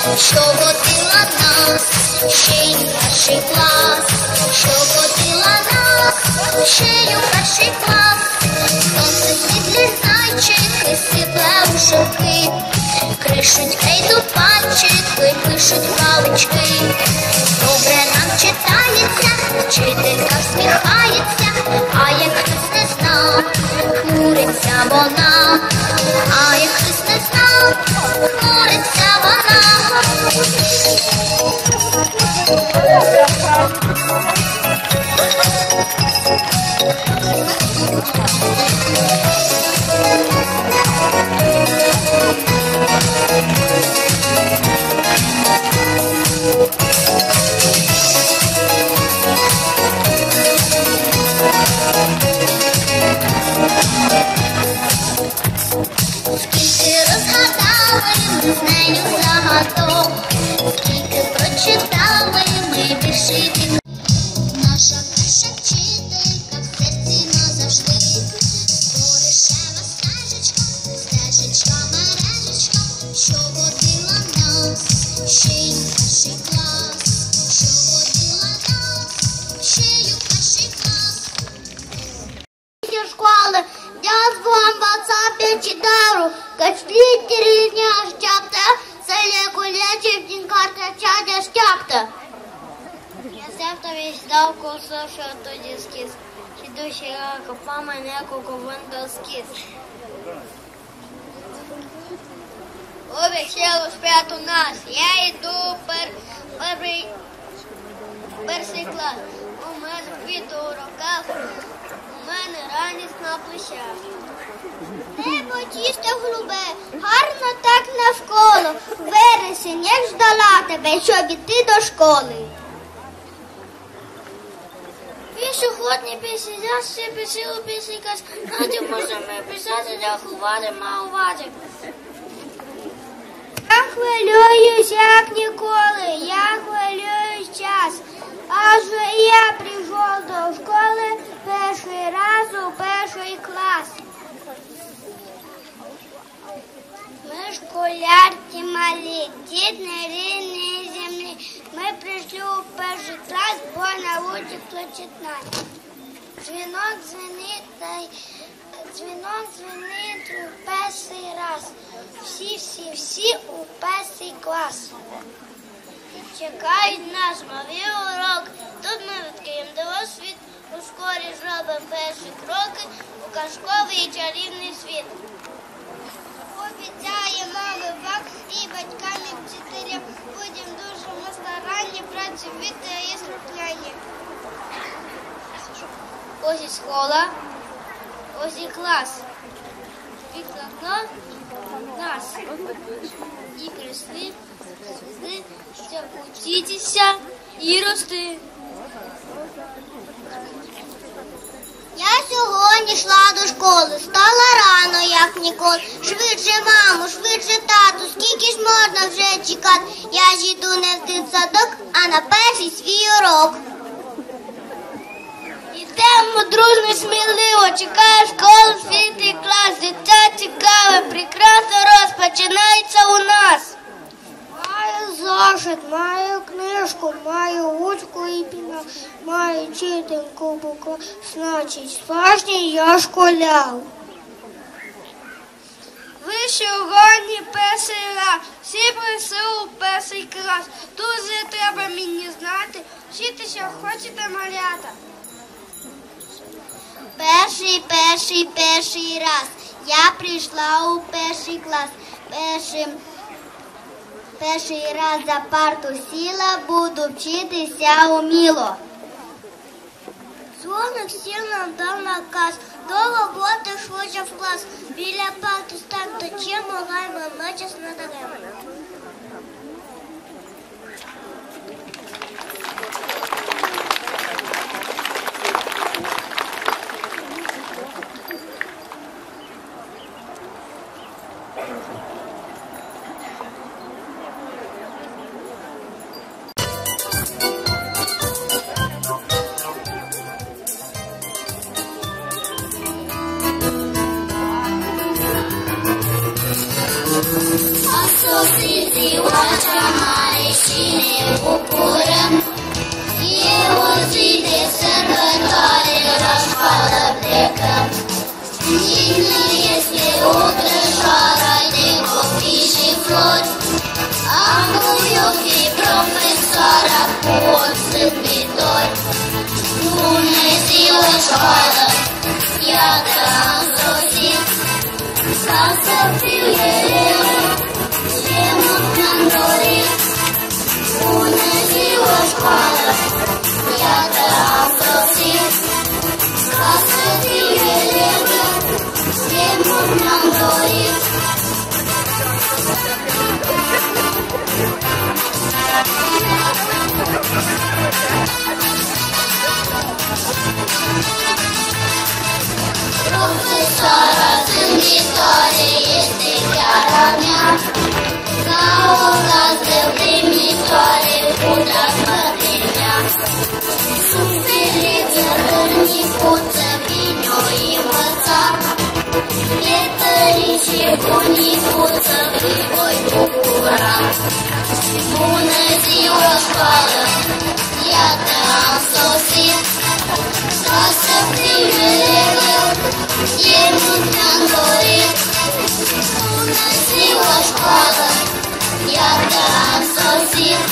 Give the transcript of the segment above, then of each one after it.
що водила нас, ще й перший клас, що водила нас, ще й перший клас. Сонце світлі зайчики, сипле у шовки, кришуть крейду пальчики, пишуть палички. Добре нам читається, вчителька всміхається, а як хтось не знав, хмуриться вона, а як хтось не знав, хмуриться вона. Скільки розгадали ми з нею загадок, скільки прочитали ми віршиків. Наша перша вчителька в серці назавжди, коришева стежечка, стежечка, мережечка, що водила нас, ще й перший клас, що водила нас, ще й перший клас. Школи, я з вам WhatsApp читаю, качліть різня щапта, селі кулячі, дінкарка, чадя щапта. Я септа віздав косо, що тоді скіз, хідущий рака, мене куковинда скіз. Обіцяли спять у нас, я йду перший клас, у мене квіти у руках, у мене радість на плечах. Небо чисте голубе, гарно так навколо, вересень, як ждала тебе, щоб іти до школи. Пішохідні пісні, я писали пісні, наді можемо писати, рахувати, малувати. Я хвилююсь, як ніколи, я хвилююсь час, адже я прийшов до школи перший раз у перший клас. Ми школярці малі, дід не рідний землі, ми прийшли у перший клас, бо на вулиці клочетнать. Дзвінок дзвонить у перший раз, всі у перший клас. Чекають нас новий урок, тут ми відкриємо досвід, у школі зробимо перші кроки у казковий і чарівний світ. Обіцяємо вивак і батькам, і вчителям, будемо дуже старанні, працювати і слухняні. Ось і школа, ось і клас. Вікно нас. І прийшли, щоб вчитися і рости. Я сьогодні йшла до школи, стала рано, як ніколи. Швидше, мамо, швидше, тату, скільки ж можна вже чекати? Я ж йду не в дитсадок, а на перший свій урок. Ідемо дружно, сміливо, чекає школа, світлий клас, дитя цікаве, прекрасно розпочинається у нас. Маю зошит, маю книжку, маю ручку і піна, маю читанку буква, значить, справжній я школяр. Ви сьогодні перший раз, всі прийшли у перший клас, дуже треба мені знати, вчитися хочете, малята. Перший раз я прийшла у перший клас, перший раз за парту сіла, буду вчитися уміло. Дзвоник сіл нам дав наказ, до роботи швидше в клас, біля парти станьте, чим граємо, ми час не даремо. Associate. ziua cea mare și ne bucurăm. E o zi de sărbătoare, la școală plecăm. Nină este o grăjoară de copii și flori. Acum eu fi profesoara cu ochi zâmbitori. Bună ziua, școală, iată am sosit, ca să fiu eu ce mult mi-am dorit. Bună ziua, școală, iată am sosit, ca să fiu eu ce mult mi-am dorit. Profesoara zâmbitoare este chiar a mea, ca o gazdă primitoare cu drag mătenea. Suferiță în micuță vine-o învăța, prietării și bunicuță îi voi bucura. Bună ziua, școală, iată am sosit, ca să fiu eu ce mult mi-am dorit. Bună ziua, școală, iată am sosit,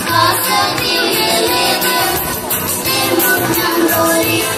ca să fiu eu ce mult mi-am dorit.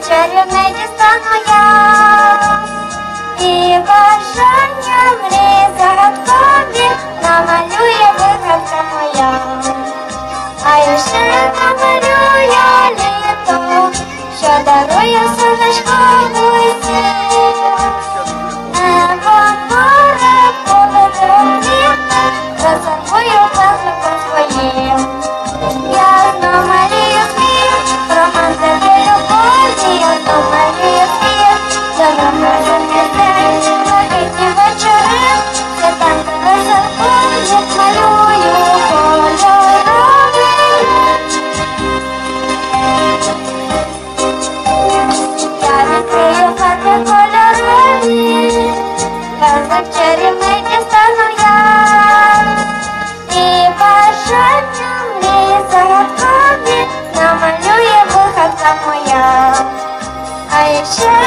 Чарівне дістану я, і бажання мрії загадкові намалює вигадка моя. А я ще намалюю літо, що дарує сонечко усім. Небо, море, поле, бажання.